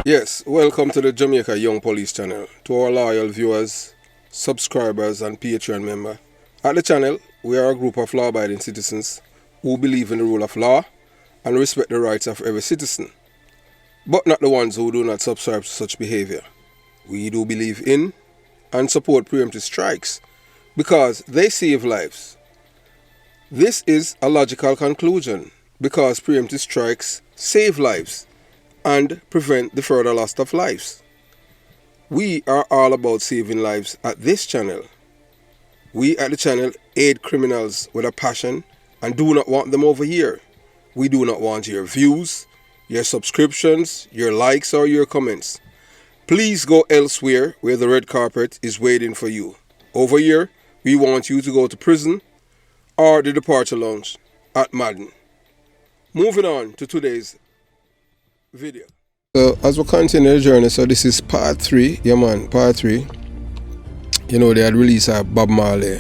Yes, welcome to the Jamaica Young Police channel. To our loyal viewers, subscribers and Patreon member. At the channel, we are a group of law-abiding citizens who believe in the rule of law and respect the rights of every citizen, but not the ones who do not subscribe to such behavior. We do believe in and support preemptive strikes because they save lives. This is a logical conclusion because preemptive strikes save lives and prevent the further loss of lives. We are all about saving lives at this channel. We at the channel aid criminals with a passion and do not want them over here. We do not want your views, your subscriptions, your likes or your comments. Please go elsewhere where the red carpet is waiting for you. Over here, we want you to go to prison or the departure lounge at Madden. Moving on to today's video. So as we continue the journey, so this is part 3, yeah man, part 3. You know, they had released a Bob Marley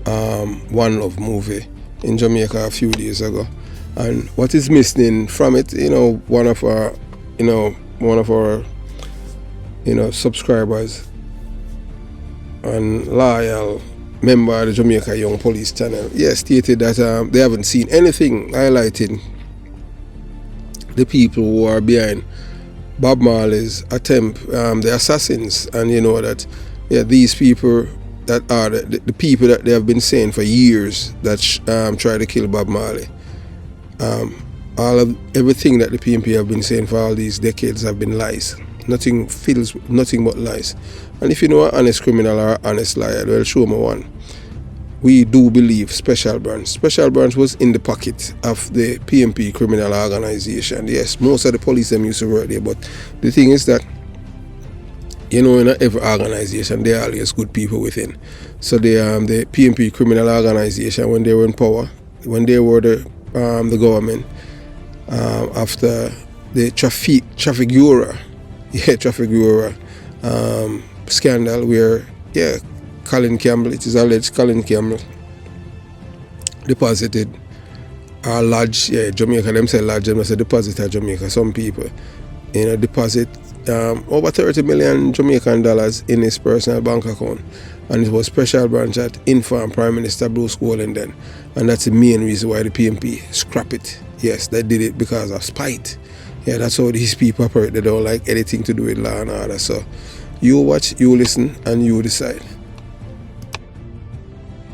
One Love movie in Jamaica a few days ago, and what is missing from it, you know, one of our subscribers and loyal member of the Jamaica Young Police channel, stated that they haven't seen anything highlighting the people who are behind Bob Marley's attempt, the assassins, and you know that these people that are the people that they have been saying for years that try to kill Bob Marley. Everything that the PMP have been saying for all these decades have been lies. Nothing but lies. And if you know an honest criminal or an honest liar, well, show me one. We do believe Special Branch. Special Branch was in the pocket of the PMP criminal organization. Yes, most of the police them used to work there, but the thing is that, you know, in every organization there are always good people within. So the PMP criminal organization, when they were in power, when they were the government, after the traffic bureau scandal where Colin Campbell, it is alleged Colin Campbell deposited a large, Jamaica, them say large, them say deposit at Jamaica, some people, deposit over 30 million Jamaican dollars in his personal bank account, and it was Special Branch that informed Prime Minister Bruce Golding then, and that's the main reason why the PMP scrap it. Yes, they did it because of spite. Yeah, that's how these people operate. They don't like anything to do with law and order. So you watch, you listen, and you decide.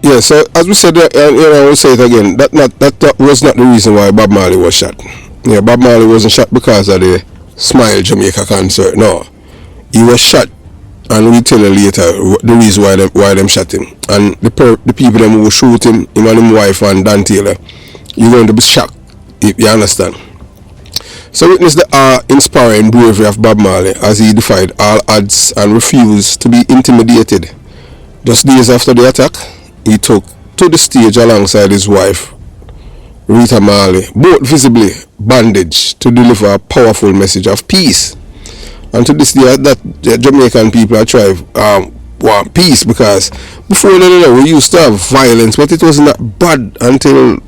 Yeah, so as we said, I will say it again, that was not the reason why Bob Marley was shot. Yeah, Bob Marley wasn't shot because of the Smile Jamaica concert. No, he was shot, and we'll tell you later the reason why them shot him. And the people them who shoot him and his wife and Dan Taylor, you're going to be shocked, if you understand. So witness the awe-inspiring bravery of Bob Marley as he defied all odds and refused to be intimidated. Just days after the attack, he took to the stage alongside his wife, Rita Marley, both visibly bandaged, to deliver a powerful message of peace. And to this day, that the Jamaican people are trying want peace, because before we used to have violence, but it wasn't that bad until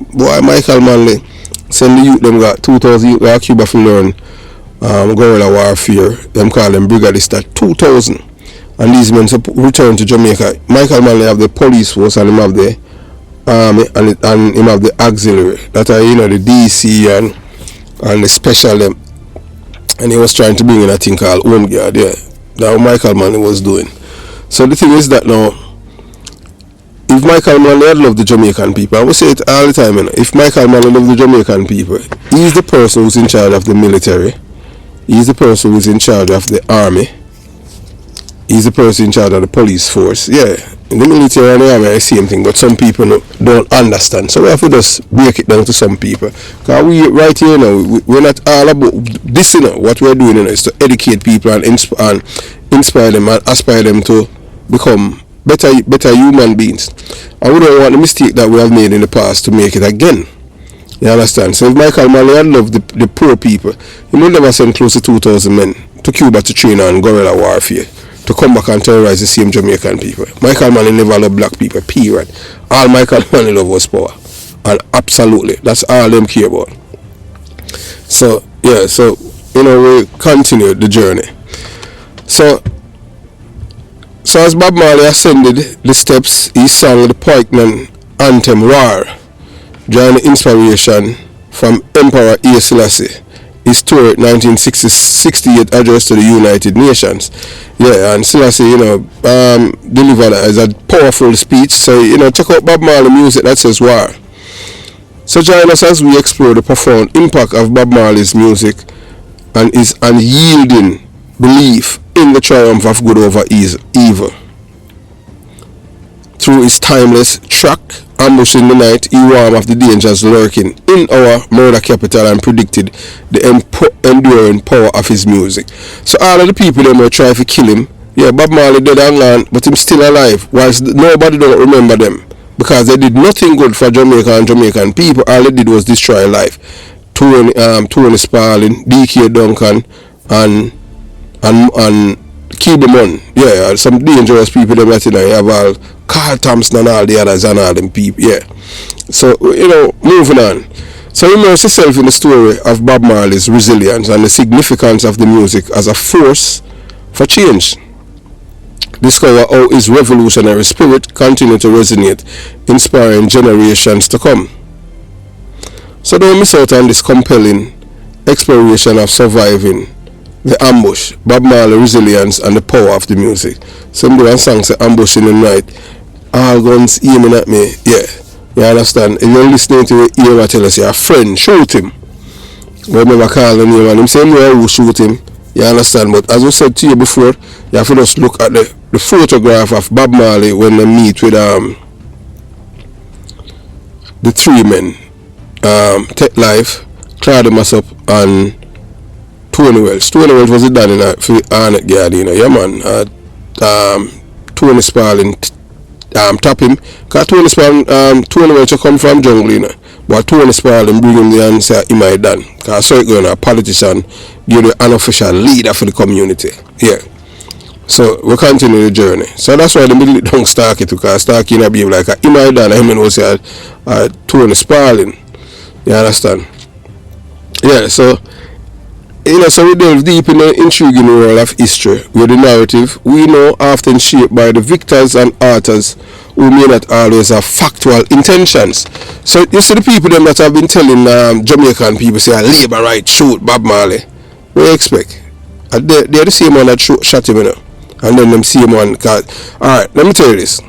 Michael Manley send the youth them got 2,000 youth got Cuba to learn guerrilla warfare. Them call them brigadists at 2,000. And these men return to Jamaica. Michael Manley have the police force, and him have the army, and him have the auxiliary. That are, the DC and the special them. And he was trying to bring in a thing called Home Guard. Yeah, that Michael Manley was doing. So the thing is that now, if Michael Manley had loved the Jamaican people, I will say it all the time, if Michael Manley loved the Jamaican people, he's the person who's in charge of the military, he's the person who's in charge of the army, he's the person in charge of the police force. Yeah, in the military and the army, the same thing, but some people don't understand. So we have to just break it down to some people. Because we right here now, we're not all about this, what we're doing is to educate people and inspire them and aspire them to become better human beings. And we don't want the mistake that we have made in the past to make it again. You understand? So if Michael Manley had loved the poor people, he would never send close to 2,000 men to Cuba to train on guerrilla warfare, to come back and terrorize the same Jamaican people. Michael Manley never loved black people, period. All Michael Manley loved was power. And absolutely, that's all them care about. So, yeah, so we continue the journey. So as Bob Marley ascended the steps, he sang the poignant anthem War, drawing the inspiration from Emperor Haile Selassie. His tour 1968 address to the United Nations. Yeah, and Selassie, delivered it as a powerful speech. So, check out Bob Marley music that says war. So join us as we explore the profound impact of Bob Marley's music and his unyielding belief in the triumph of good over evil. Through his timeless track, Ambush in the Night, he warned of the dangers lurking in our murder capital and predicted the enduring power of his music. So all of the people that were trying to kill him, yeah, Bob Marley dead and gone, but him still alive, whilst nobody don't remember them. Because they did nothing good for Jamaica and Jamaican people. All they did was destroy life. Tony Spalding, D.K. Duncan, and Keep them on. Yeah, some dangerous people them that you have all Carl Thompson and all the others and all them people. Yeah. So moving on. So immerse yourself in the story of Bob Marley's resilience and the significance of the music as a force for change. Discover how his revolutionary spirit continues to resonate, inspiring generations to come. So don't miss out on this compelling exploration of surviving the ambush, Bob Marley resilience and the power of the music. Some do a song say ambush in the night, all guns aiming at me. Yeah, you understand? If you're listening to it, you ever tell us your friend, shoot him. Remember calling him and him saying no, who shoot him. You understand? But as I said to you before, you have to just look at the photograph of Bob Marley when they meet with the three men, Tech Life, Claude Massop and Tony Welch. Tony Welch was the daddy for Arnett Gardiner. Yeah man. Tony Spalding tap him. Because Tony Welch come from jungle, but Tony Spalding bring him there and say he might done. Because so going a politician, give the unofficial leader for the community. Yeah. So we continue the journey. So that's why the middle don't Starkey to, because Starkey not be like he might done. I mean, was Tony Spalding. You understand? Yeah. So so we delve deep in the intriguing world of history, where the narrative we know often shaped by the victors and authors who may not always have factual intentions. So you see the people them that have been telling Jamaican people say labor right shoot Bob Marley. What do you expect? They're the same one that shot him, and then them same one. Alright, let me tell you this.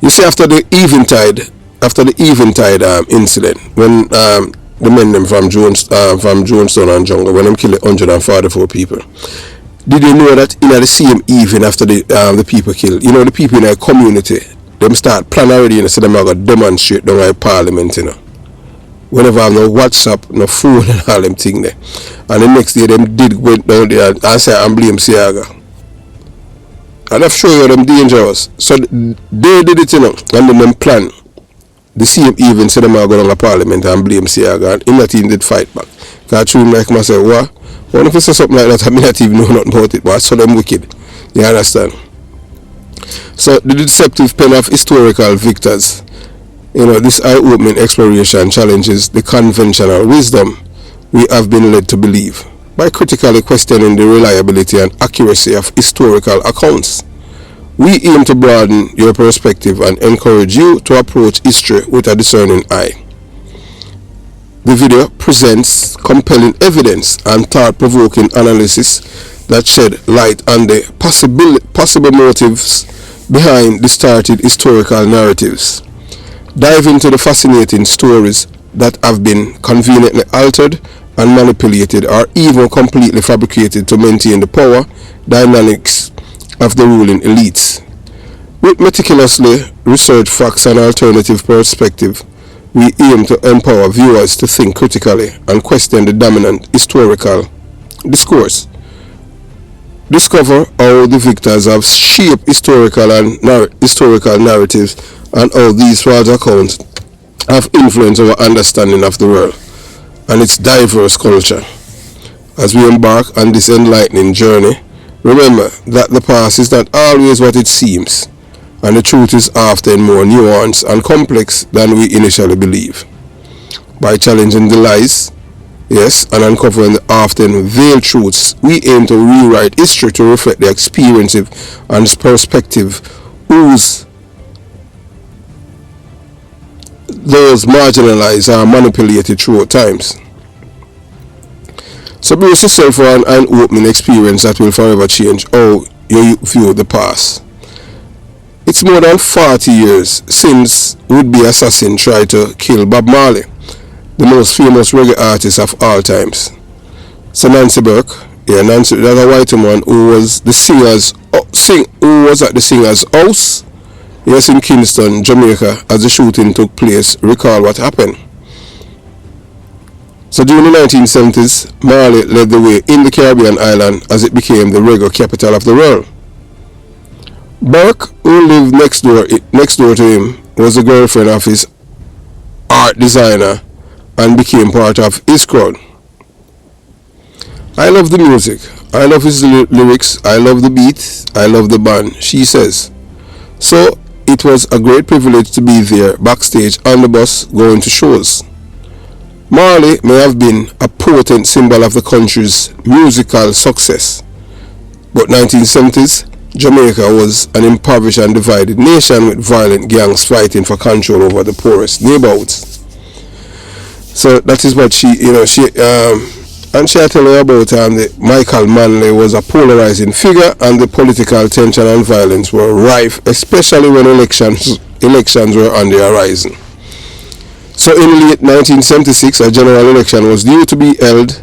You see, after the Eventide incident, when the men them from Jonestown and Jungle, when them killed 144 people. Did you know that in the same evening after the people killed, the people in the community, them start plan already, so them are going to demonstrate down at Parliament, Whenever I have no WhatsApp, no phone and all them thing there. And the next day them went down there and say and blame Siaga. And I've shown you them dangerous. So they did it, and then them plan. The same even said them are going to Parliament and blame Siaga, and him not even did fight back. Because I treat him like myself, what? When if you say something like that, I may not even know nothing about it, but I saw them wicked. You understand? So the deceptive pen of historical victors, this eye-opening exploration challenges the conventional wisdom we have been led to believe by critically questioning the reliability and accuracy of historical accounts. We aim to broaden your perspective and encourage you to approach history with a discerning eye. The video presents compelling evidence and thought-provoking analysis that shed light on the possible motives behind distorted historical narratives. Dive into the fascinating stories that have been conveniently altered and manipulated or even completely fabricated to maintain the power dynamics of the ruling elites. With meticulously researched facts and alternative perspective, we aim to empower viewers to think critically and question the dominant historical discourse. Discover how the victors have shaped historical narratives and how these false accounts have influenced our understanding of the world and its diverse culture. As we embark on this enlightening journey, remember that the past is not always what it seems, and the truth is often more nuanced and complex than we initially believe. By challenging the lies, yes, and uncovering the often veiled truths. We aim to rewrite history to reflect the experience and perspective whose those marginalized are manipulated throughout times. So brace yourself for an eye-opening experience that will forever change how you view the past. It's more than 40 years since would-be assassin tried to kill Bob Marley, the most famous reggae artist of all times. So Nancy Burke, Nancy, that's a white woman who was the who was at the singer's house, yes, in Kingston, Jamaica, as the shooting took place, recall what happened. So during the 1970s, Marley led the way in the Caribbean island as it became the reggae capital of the world. Burke, who lived next door to him, was the girlfriend of his art designer and became part of his crowd. I love the music, I love his lyrics, I love the beat, I love the band, she says. So it was a great privilege to be there backstage on the bus going to shows. Marley may have been a potent symbol of the country's musical success, but 1970s Jamaica was an impoverished and divided nation with violent gangs fighting for control over the poorest neighborhoods. So that is what she and she tell you about that Michael Manley was a polarizing figure and the political tension and violence were rife, especially when elections were on the horizon. So in late 1976, a general election was due to be held.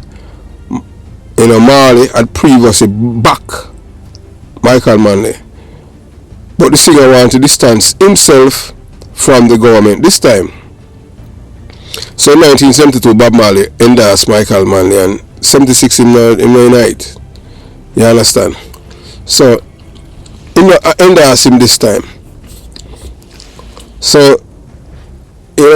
Marley had previously backed Michael Manley, but the singer wanted to distance himself from the government this time. So in 1972, Bob Marley endorsed Michael Manley, and 76 in the night. You understand? So endorsed him this time. So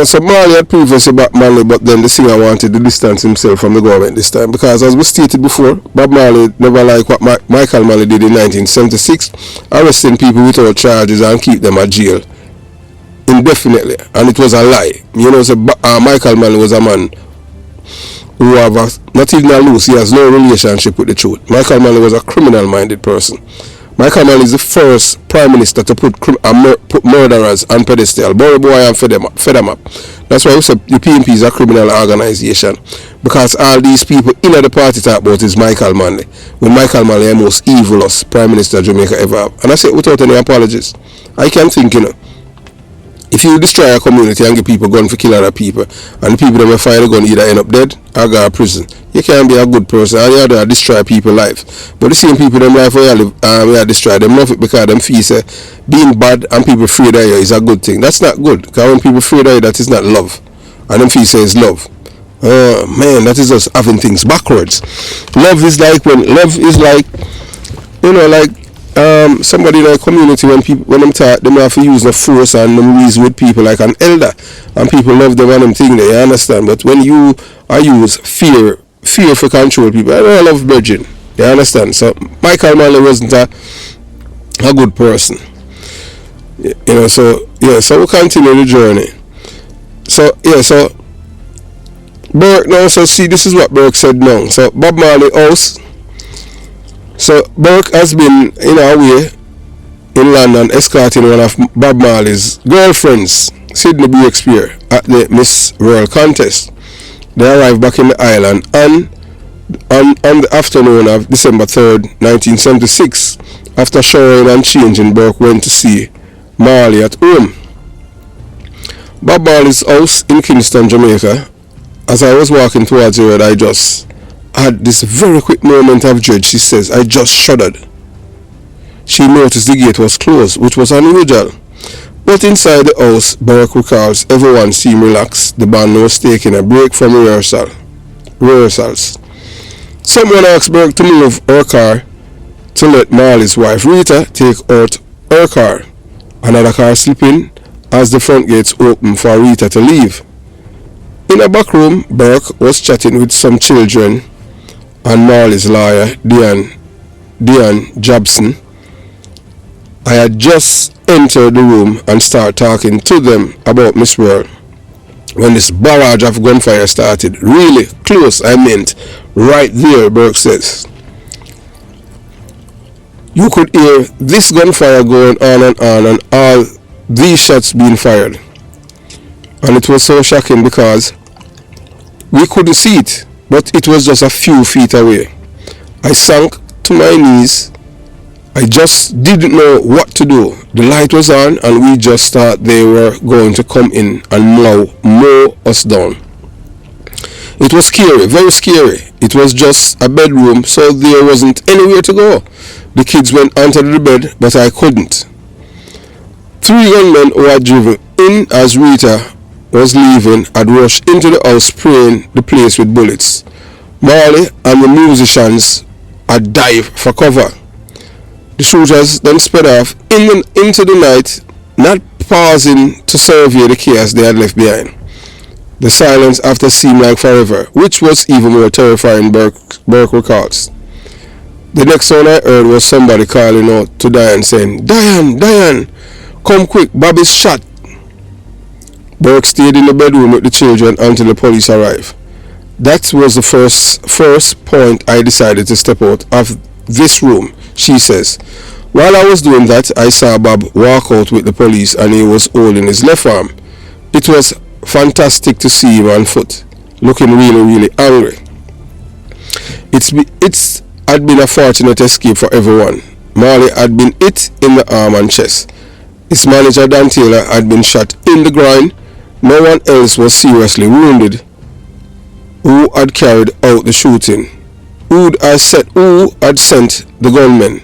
so Marley had previously backed Manley, but then the singer wanted to distance himself from the government this time because, as we stated before, Bob Marley never liked what Michael Manley did in 1976, arresting people without charges and keep them at jail indefinitely, and it was a lie. So Michael Manley was a man who not even a loose, he has no relationship with the truth. Michael Manley was a criminal-minded person. Michael Manley is the first prime minister to put murderers on pedestal. Boy and fed them up. That's why we say the PMP is a criminal organization, because all these people in the party talk about is Michael Manley, when Michael Manley is the most evilest prime minister Jamaica ever have. And I say it without any apologies. I can think, if you destroy a community and give people gun for kill other people, and the people that will fire the gun either end up dead or go to prison, you can't be a good person. And you have to destroy people's life. But the same people, them life where you live, you destroy them love it because them feel say being bad and people afraid of you is a good thing. That's not good. Because when people afraid of you, that is not love. And them feel say it's love. Oh man, that is just having things backwards. Love is like somebody in a community, when them talk, them have to use the force and them reason with people like an elder, and people love them and them thing there, you understand. But when you use fear for control people, I don't love virgin, you understand. So Michael Manley wasn't a good person, so we continue the journey. So Burke now, so see, this is what Burke said now. So Bob Marley house. So Burke has been in a way in London escorting one of Bob Marley's girlfriends, Sydney Breakspeare, at the Miss World contest. They arrived back in the island and on the afternoon of December 3rd, 1976, after showering and changing, Burke went to see Marley at home. Bob Marley's house in Kingston, Jamaica. As I was walking towards the road, I just had this very quick moment of dread. She says, I just shuddered. She noticed the gate was closed, which was unusual. But inside the house, Burke recalls, everyone seemed relaxed. The band was taking a break from rehearsals. Someone asked Burke to move her car to let Marley's wife Rita take out her car. Another car slipped in as the front gates opened for Rita to leave. In a back room, Burke was chatting with some children and Marley's lawyer, Diane Jobson. I had just entered the room and started talking to them about Miss World. when this barrage of gunfire started. Really close, I meant right there, Burke says. You could hear this gunfire going on and all these shots being fired. And it was so shocking because we couldn't see it, but it was just a few feet away. I sank to my knees. I just didn't know what to do. The light was on and we just thought they were going to come in and mow us down. It was scary, very scary. It was just a bedroom, so there wasn't anywhere to go. The kids went onto the bed, but I couldn't. 3 gunmen who had driven in as Rita was leaving had rushed into the house, spraying the place with bullets. Marley and the musicians had dived for cover. The shooters then sped off into the night, not pausing to survey the chaos they had left behind. The silence after seemed like forever, which was even more terrifying, Burke recalls. The next sound I heard was somebody calling out to Diane, saying, Diane, come quick, Bobby's shot. Burke stayed in the bedroom with the children until the police arrived. That was the first point I decided to step out of this room, she says. While I was doing that, I saw Bob walk out with the police and he was holding his left arm. It was fantastic to see him on foot, looking really, really angry. It's had been a fortunate escape for everyone. Marley had been hit in the arm and chest. His manager Dan Taylor had been shot in the groin. No one else was seriously wounded. Who had carried out the shooting? Who had sent the gunmen?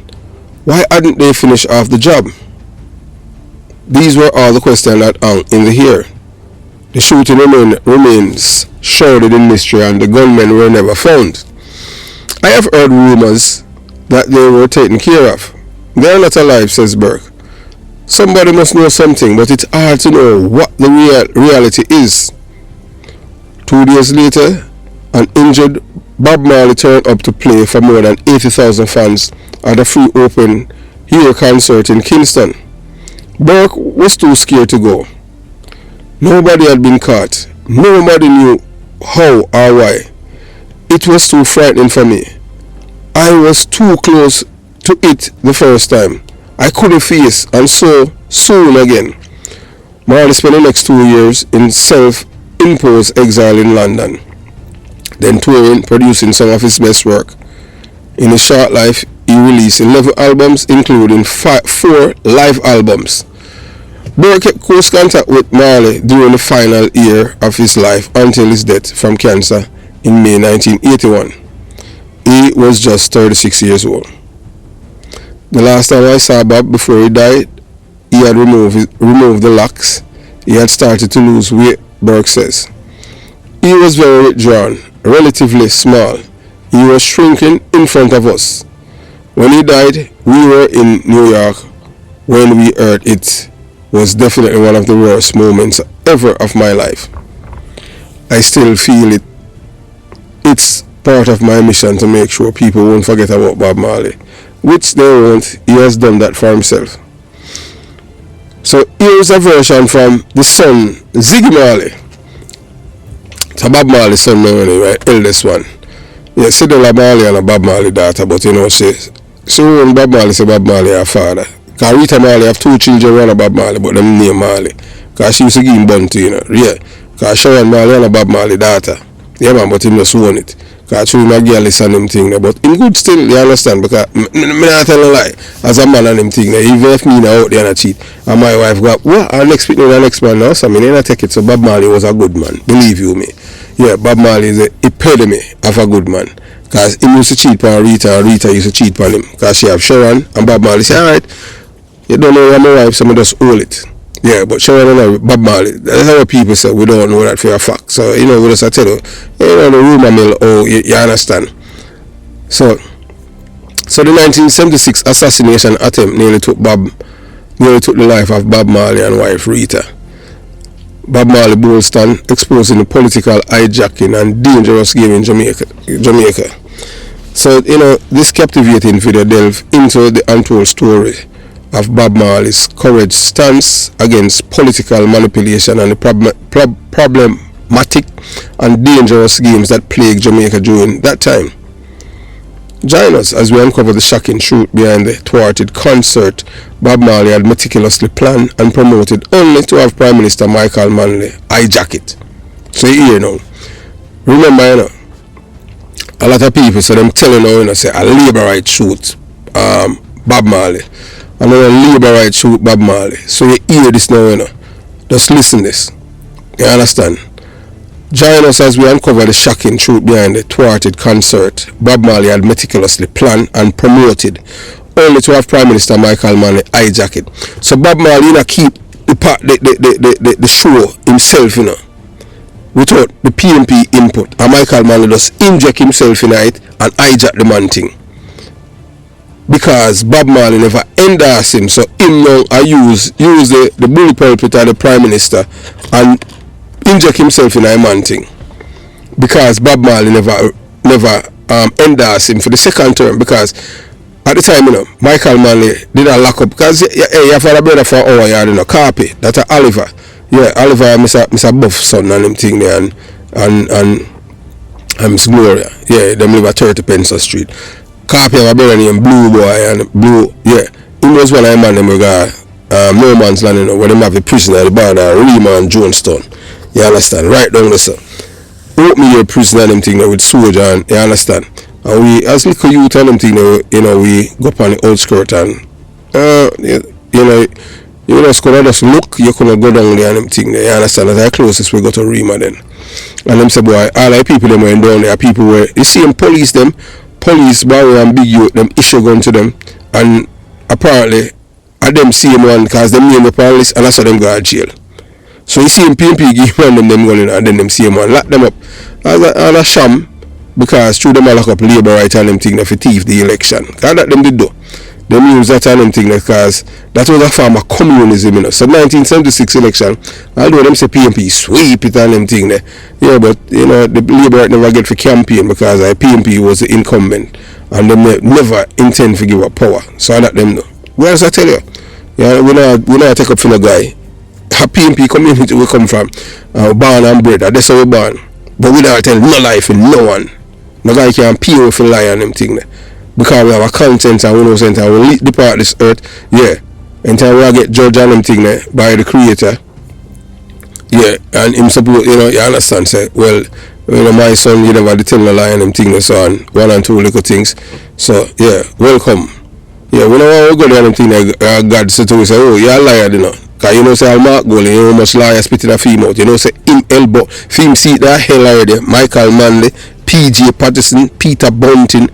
Why hadn't they finished off the job? These were all the questions that hung in the air. The shooting remains shrouded in mystery and the gunmen were never found. I have heard rumors that they were taken care of. They are not alive, says Burke. Somebody must know something, but it's hard to know what the reality is. 2 days later, an injured Bob Marley turned up to play for more than 80,000 fans at a free open air concert in Kingston. Burke was too scared to go. Nobody had been caught. Nobody knew how or why. It was too frightening for me. I was too close to it the first time. I couldn't face, and so soon again. Marley spent the next 2 years in self-imposed exile in London, then touring, producing some of his best work. In his short life, he released 11 albums, including 4 live albums. Burke kept close contact with Marley during the final year of his life until his death from cancer in May 1981. He was just 36 years old. The last time I saw Bob before he died, he had removed the locks. He had started to lose weight, Burke says. He was very withdrawn, relatively small. He was shrinking in front of us. When he died, we were in New York. When we heard it was definitely one of the worst moments ever of my life. I still feel it. It's part of my mission to make sure people won't forget about Bob Marley, which they won't. He has done that for himself. So here's a version from the son, Ziggy Marley. It's a Bob Marley son, my eldest one. Yeah, ZELLE Marley and a Bob Marley daughter, but you know, she when Bob Marley say Bob Marley her father. Because Rita Marley have 2 children, one of Bob Marley, but them name Marley. Because she used to give him Bunty, you know. Yeah. Because Sharon Marley and a Bob Marley daughter. Yeah, man, but him just own it. Because through my girl is on him thing there. But him good still, you understand? Because me not tell a lie. As a man on him thing there, even if me now out there and cheat, and my wife got, what? I'll next week the next man now, so I mean, I take it. So Bob Marley was a good man. Believe you me. Yeah, Bob Marley is the epitome of a good man. Because he used to cheat on Rita, and Rita used to cheat on him. Because she have Sharon, and Bob Marley say, alright, you don't know my wife, so I just hold it. Yeah, but Sharon and Bob Marley, that's how people say, we don't know that for a fact. So, you know, we just tell you, the rumor mill, you understand. So the 1976 assassination attempt nearly took the life of Bob Marley and wife Rita. Bob Marley Bolston exposing the political hijacking and dangerous game in Jamaica. So, you know, this captivating video delves into the untold story of Bob Marley's courage stance against political manipulation and the problematic and dangerous games that plagued Jamaica during that time. Join us as we uncover the shocking truth behind the thwarted concert Bob Marley had meticulously planned and promoted only to have Prime Minister Michael Manley hijack it. So you hear now. Remember, you know, a lot of people, so them telling now, you know, say a labor right shoot Bob Marley. And then a labor right shoot Bob Marley. So you hear this now, you know. Just listen this. You understand? Join us as we uncover the shocking truth behind the thwarted concert Bob Marley had meticulously planned and promoted only to have Prime Minister Michael Manley hijack it. So Bob Marley, you know, keep the show himself, you know, without the PMP input, and Michael Manley just inject himself in it and hijack the man thing. Because Bob Marley never endorse him, so him now I use the bully pulpit of the Prime Minister and inject himself in a man thing. Because Bob Marley never endorse him for the second term, because at the time, you know, Michael Manley did a lock up, because you have a brother for our yard, you know, Carpy, that's a Oliver. Yeah, Oliver, Mr. Buff son and them thing there, and Miss Gloria. Yeah, them live at 30 Spencer Street. Carpy have a brother named Blue Boy, and Blue, yeah, he was one of them man them we got no man's land, you know, where them have a prisoner at the border, Rima and Jonestown. You understand? Right down there, sir. Open me your prisoner and them thing there with soldier, and you understand? And we, as little youth and them thing there, you know, we go up on the outskirt and, you just could just look, you couldn't go down there and them thing there, you understand? That's the closest we got to Rima then. And them say, boy, all the people them went down there, people were, you see them police, barrier and big youth, them issue gun to them, and apparently, at them same one, because them name the police, and that's how them go to jail. So you see him PMP give them going, and then them same one, lock them up. And a sham, because through them I lock up labor right and them thing, for thief the election. Because that them did do. Them use that and them thing, because that was a form of communism, you know. So 1976 election, although them say PMP sweep it and them thing there. Yeah, but, you know, the labor right never get for campaign, because PMP was the incumbent. And them never intend to give up power. So that them know. Where does I tell you? Yeah, we not take up for no guy. A PMP community we come from, born and bred, that's how we born. But we don't tell no lie for no one. No guy can pay for lie and them thing there. Because we have a content and we know something, and we depart this earth, yeah. Until we get judged on them thing there by the creator. Yeah, and him suppose, you know, you understand, say, well, you know, my son, you never tell no lie and them thing there, so on, one and two little things. So, yeah, welcome. Yeah, we know we go there and them thing there, God said to us, say, oh, you're a liar, you know. Because you know, say, I'll mark goal, you know, much liar spitting a female out. You know, say, him elbow, film seat that hell already, Michael Manley, PJ Patterson, Peter Bunting.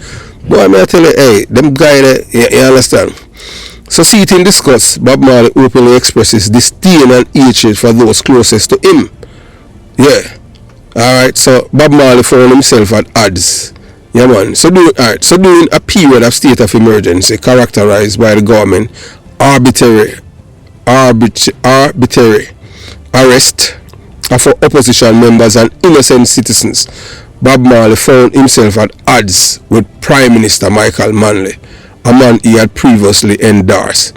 Boy, I tell you, hey, them guy there, you understand? So see it in discuss, Bob Marley openly expresses disdain and hatred for those closest to him. Yeah. Alright, so Bob Marley found himself at odds. Yeah, man. So during a period of state of emergency characterized by the government, arbitrary arrest of opposition members and innocent citizens, Bob Marley found himself at odds with Prime Minister Michael Manley, a man he had previously endorsed.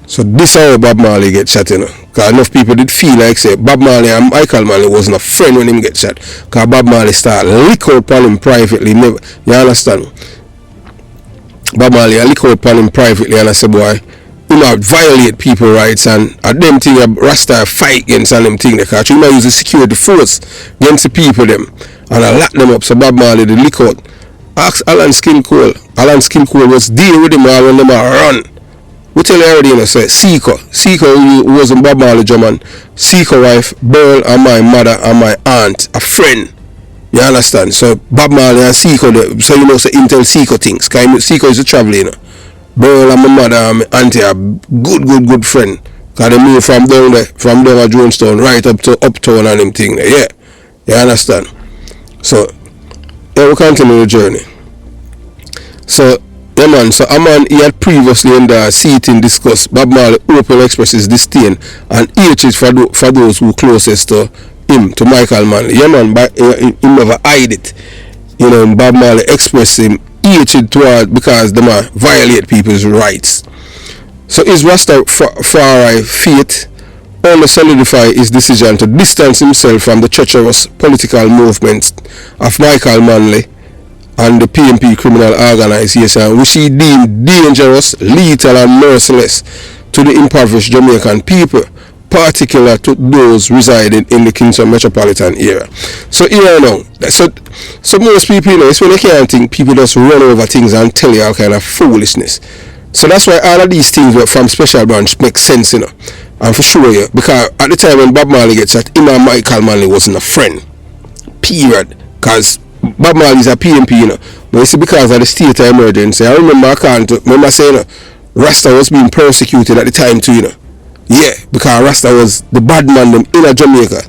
So this is how Bob Marley get shot, you know. Because enough people did feel like, say, Bob Marley and Michael Manley wasn't a friend when him get shot. Because Bob Marley started lick out upon him privately. Never, you understand? Bob Marley lick out upon him privately, and I say, boy, you know, violate people's rights, and them thing Rasta fight against and them thing, because you know use the security force against the people them, and I lock them up. So Bob Marley the lick out. Ask Alan Skincool. Alan Skincool was deal with him when them run. We tell you already, you know, say Seeker who wasn't Bob Marley German. Seeker wife, Burl, and my mother and my aunt, a friend. You understand? So Bob Marley and Seeker, so you know, say Intel Seeker things. Because Seeker is a traveler, you know. Burl and my mother and my auntie are good friend. Because they moved from down at Jonestown right up to Uptown and them thing there. Yeah. You understand? So, yeah, we continue the journey. So, yeah, man, so a man he had previously in the seat in discuss, Bob Marley openly expresses disdain and hatred for those who closest to him, to Michael Manley. Yeah, man, but he never hide it. You know, Bob Marley expressed him hatred toward because they might violate people's rights. So his Rastafari faith only solidify his decision to distance himself from the treacherous political movements of Michael Manley and the PMP criminal organization, which he deemed dangerous, lethal and merciless to the impoverished Jamaican people, particular to those residing in the Kingston metropolitan area. So here now, so most people, it's when they can't think, people just run over things and tell you all kind of foolishness. So that's why all of these things from Special Branch make sense, and for sure, because at the time when Bob Marley gets shot, him and Michael Manley wasn't a friend, period, because Bob Marley is a PMP, but it's because of the state of emergency. I remember saying, Rasta was being persecuted at the time too, Yeah, because Rasta was the bad man them in Jamaica.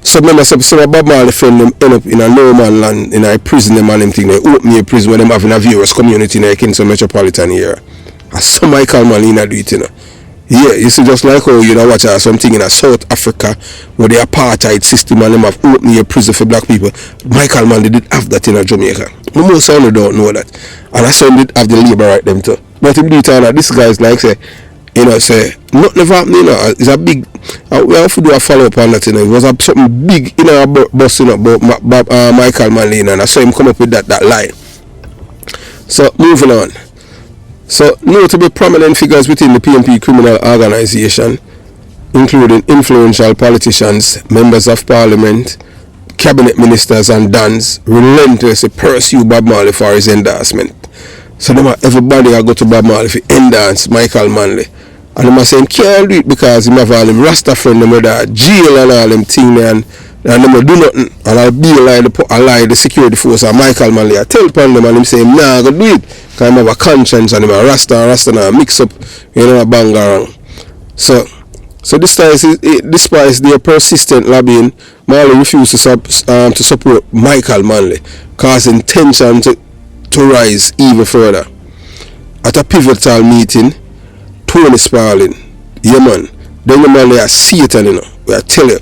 So remember, some Bob Marley friend them end up in a no man land, in a prison, them and them thing, they open a prison where them having a various community in the Kingston metropolitan area. And some Michael Manley do it, Yeah, you see, just like how watch something in South Africa where the apartheid system and them have opened a prison for black people. Michael Manley did have that in Jamaica. Most only don't know that. And I saw him did have the labor right them too. But him do it all, this guy's like say not never happening, it's a big we have to do a follow up on that, It was something big about Michael Manley, and I saw him come up with that line. So moving on. So notable prominent figures within the PMP criminal organization, including influential politicians, members of parliament, cabinet ministers and dons, relentlessly pursue Bob Marley for his endorsement. So everybody go to Bob Marley for endorse Michael Manley. And them say him can't do it because him have all them Rasta friend them with that jail and all them thing there, and them do nothing. And I'll be the security force and Michael Manley. I tell upon them and him say him nah go do it. Because him have a conscience and him a Rasta now mix up, a bang around. So despite their persistent lobbying, Marley refused to support Michael Manley, causing tension to rise even further. At a pivotal meeting, Tony Spalding, then the man they are Satan, we are tell you.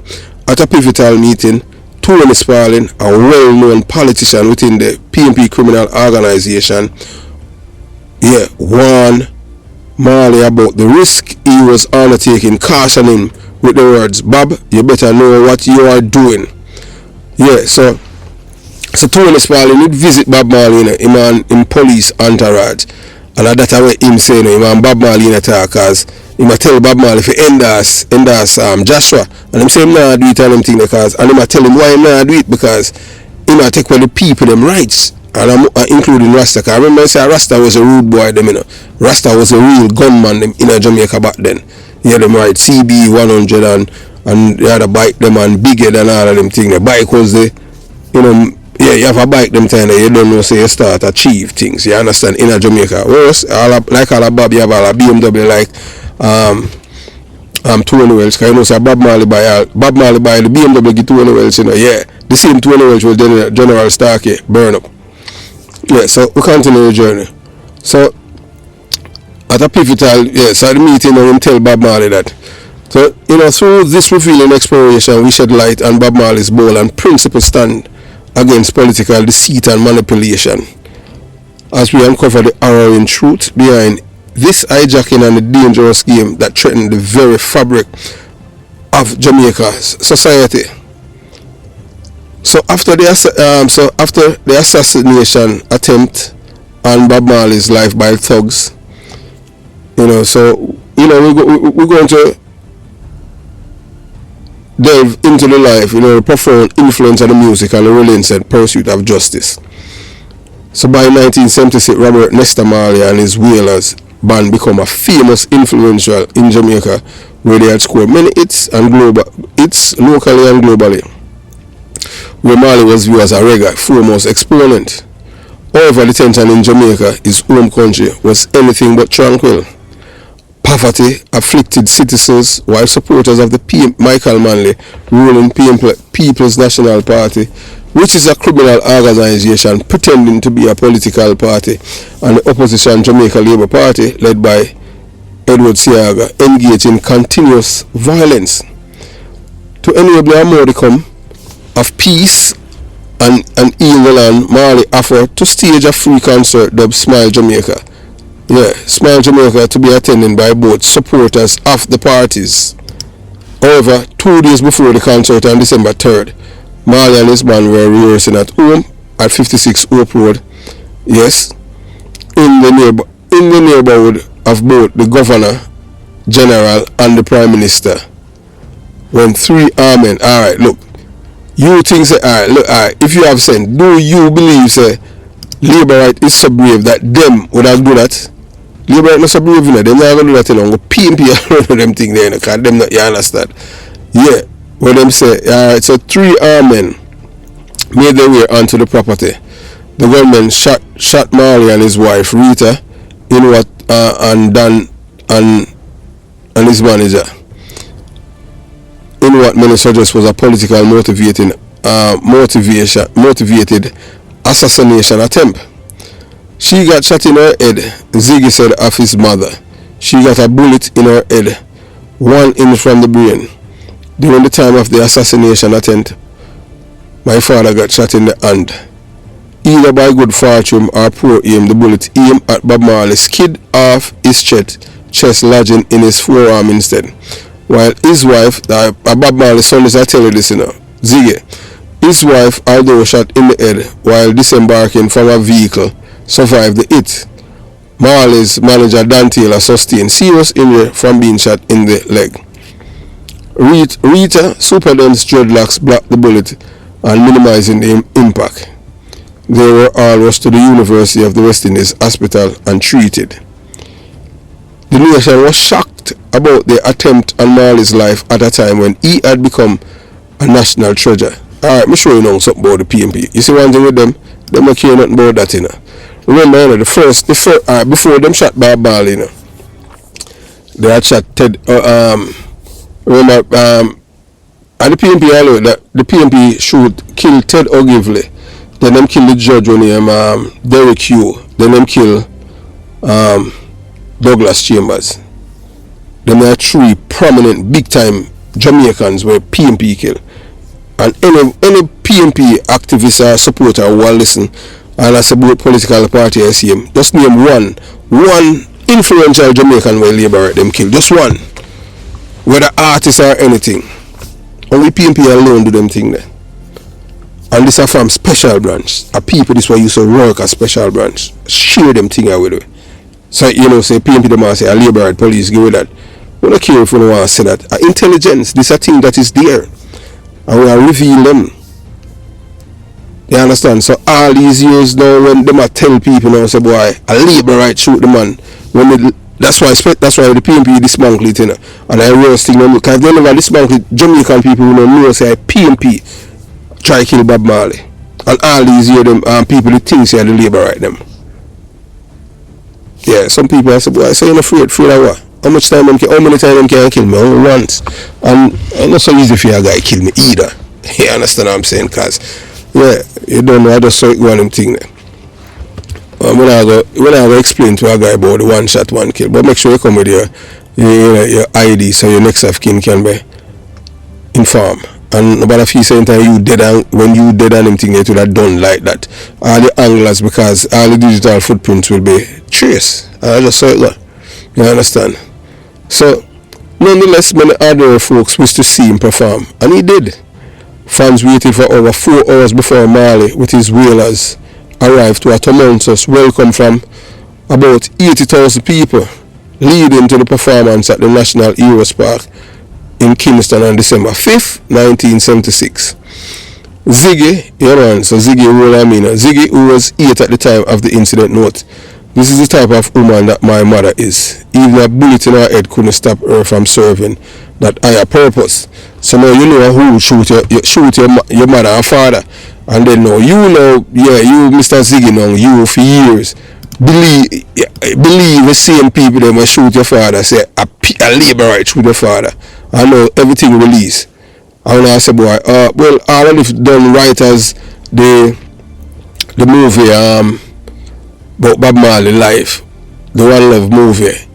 At a pivotal meeting, Tony Spalding, a well-known politician within the PMP criminal organization, warned Marley about the risk he was undertaking, cautioning with the words, "Bob, you better know what you are doing." So Tony Spalding did visit Bob Marley, in police entourage, and that's what him saying, him and Bob Marley attack, because him tell Bob Marley for endorse Joshua, and him say him nah do it and them thing because, and him tell him why him nah do it because him take away the people them rights, and including Rasta. Cause I remember I say Rasta was a rude boy them, Rasta was a real gunman them in Jamaica back then. Them right CB 100 and they had a bike them and bigger than all of them thing. The bike was the you have a bike them time you don't know say you start achieve things, you understand, in Jamaica. Whereas like all a Bob, you have all a BMW like 20 wells, because say Bob Marley buy the BMW get 20 wells, the same 20 wells was General Starkey burn up. So we continue the journey. So at a pivotal so the meeting him tell Bob Marley that. So through this revealing exploration we shed light on Bob Marley's bold and principled stand against political deceit and manipulation, as we uncover the harrowing truth behind this hijacking and the dangerous game that threatened the very fabric of Jamaica's society. So after the assassination attempt on Bob Marley's life by thugs, we're going to delve into the life, the profound influence of the music and the relentless pursuit of justice. So by 1976, Robert Nesta Marley and his Wailers band become a famous influential in Jamaica, where they had scored many hits locally and globally, where Marley was viewed as a reggae foremost exponent. However, the tension in Jamaica, his home country, was anything but tranquil. Poverty afflicted citizens, while supporters of the Michael Manley ruling People's National Party, which is a criminal organization pretending to be a political party, and the opposition Jamaica Labour Party, led by Edward Siaga, engaged in continuous violence. To enable a modicum of peace and heal the land, Marley offered to stage a free concert dubbed Smile Jamaica, Yeah, Smile Jamaica to be attended by both supporters of the parties. However, 2 days before the concert on December 3rd, Marley and his band were rehearsing at home at 56 Hope Road. Yes, in the neighborhood of both the Governor General and the Prime Minister. When 3 armed men, alright, look, you think say, alright, look, alright, if you have sense, do you believe say Labour right is so brave that them would have do that? Labour right not so brave, you know, them not gonna do that, you know, PMP and them thing there, you know, cause them not, you understand? Yeah, when them say, alright, so 3 armed men made their way onto the property. The gunmen shot Marley and his wife Rita in what and Dan and his manager in what many suggest was a political motivated assassination attempt. She got shot in her head, Ziggy said of his mother. She got a bullet in her head, 1 inch from the brain. During the time of the assassination attempt, my father got shot in the hand. Either by good fortune or poor aim, the bullet aimed at Bob Marley skid off his chest lodging in his forearm instead. While his wife, Bob Marley's son is, I tell you this, you know, Ziggy, his wife, although shot in the head while disembarking from a vehicle, survived the hit. Marley's manager Dan Taylor sustained serious injury from being shot in the leg. Rita Superden's dreadlocks blocked the bullet and minimizing the impact. They were all rushed to the University of the West Indies Hospital and treated. The nation was shocked about the attempt on Marley's life at a time when he had become a national treasure. Alright, me show you now something about the PMP. You see one thing with them don't care nothing about that, you know. Remember, you know, before them shot Bob Marley, you know, they had shot Ted, remember, at the PMP, I know that the PMP kill Ted Ogilvy. Then them kill the judge when Derek Hugh. Then them kill Douglas Chambers. Them are 3 prominent big time Jamaicans where PMP kill. And any PMP activist or supporter who will listen and I support political party I see him, just name one influential Jamaican where Labour them kill. Just one. Whether artist or anything. Only PMP alone do them thing there. And this are from special branch. A people this way used to work a special branch. Share them thing out with it. So you know, say PMP them say a Labour police give it that. We don't care if we don't want to say that. Intelligence, this is a thing that is there. And we are reveal them. You understand? So all these years now when them a tell people now say boy, a Labour right shoot the man. That's why the PMP dismantle it, you know. And I roast thing them because they never dismantle Jamaican people who don't know say PMP try kill Bob Marley. And all these years them people who think say the Labour right them. Yeah, some people I say boy, so you're afraid of what? How many times them can kill me? Only once. And it's not so easy for a guy kill me either. You understand what I'm saying? Because yeah, you don't know, I just saw it go on them thing there. When I go explain to a guy about the 1 shot 1 kill, but make sure you come with your ID so your next of kin can be informed. And about if you say you dead and when you dead and them thing they would have done like that. All the anglers because all the digital footprints will be traced. I just saw it there. You understand? So nonetheless many other folks wished to see him perform, and he did. Fans waited for over 4 hours before Marley with his wailers arrived to a tumultuous welcome from about 80,000 people leading to the performance at the National Heroes Park in Kingston on December 5th, 1976. Ziggy, you know, so Ziggy, Ziggy, who was 8 at the time of the incident, note, this is the type of woman that my mother is. Even a bullet in her head couldn't stop her from serving that higher purpose. So now you know who shoot your mother and father. And then now you know, yeah, you Mr. Ziggy now, you for years believe the same people that will shoot your father, say a Labour right shoot your father. I know everything release. And I say boy, well all of it done right as the movie about Bob Marley life, the One Love movie.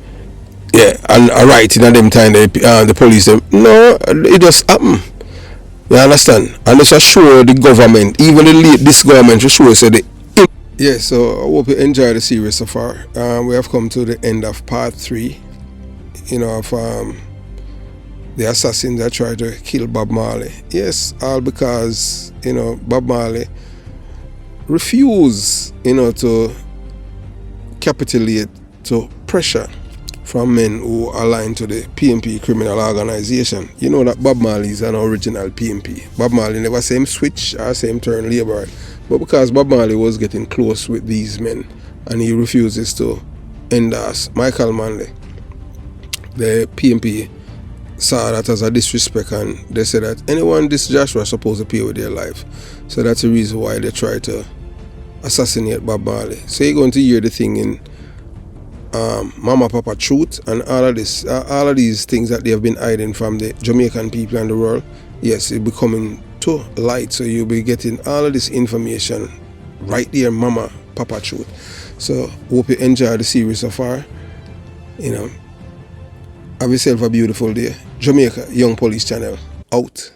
Yeah, and writing at them time the police them no, it just happened. You understand? And it's show the government, even this government should show say the Yeah, so I hope you enjoy the series so far. We have come to the end of part 3, of the assassins that tried to kill Bob Marley. Yes, all because, Bob Marley refused, to capitulate to pressure from men who aligned to the PMP criminal organization. You know that Bob Marley is an original PMP. Bob Marley never say him switch or say him turn labor. But because Bob Marley was getting close with these men and he refuses to endorse Michael Manley, the PMP saw that as a disrespect and they said that anyone this Joshua is supposed to pay with their life. So that's the reason why they try to assassinate Bob Marley. So you're going to hear the thing in Mama Papa Truth and all of these things that they have been hiding from the Jamaican people and the world. Yes, it's becoming to light, so you'll be getting all of this information right there, Mama Papa Truth. So hope you enjoy the series so far. Have yourself a beautiful day. Jamaica Young Police Channel out.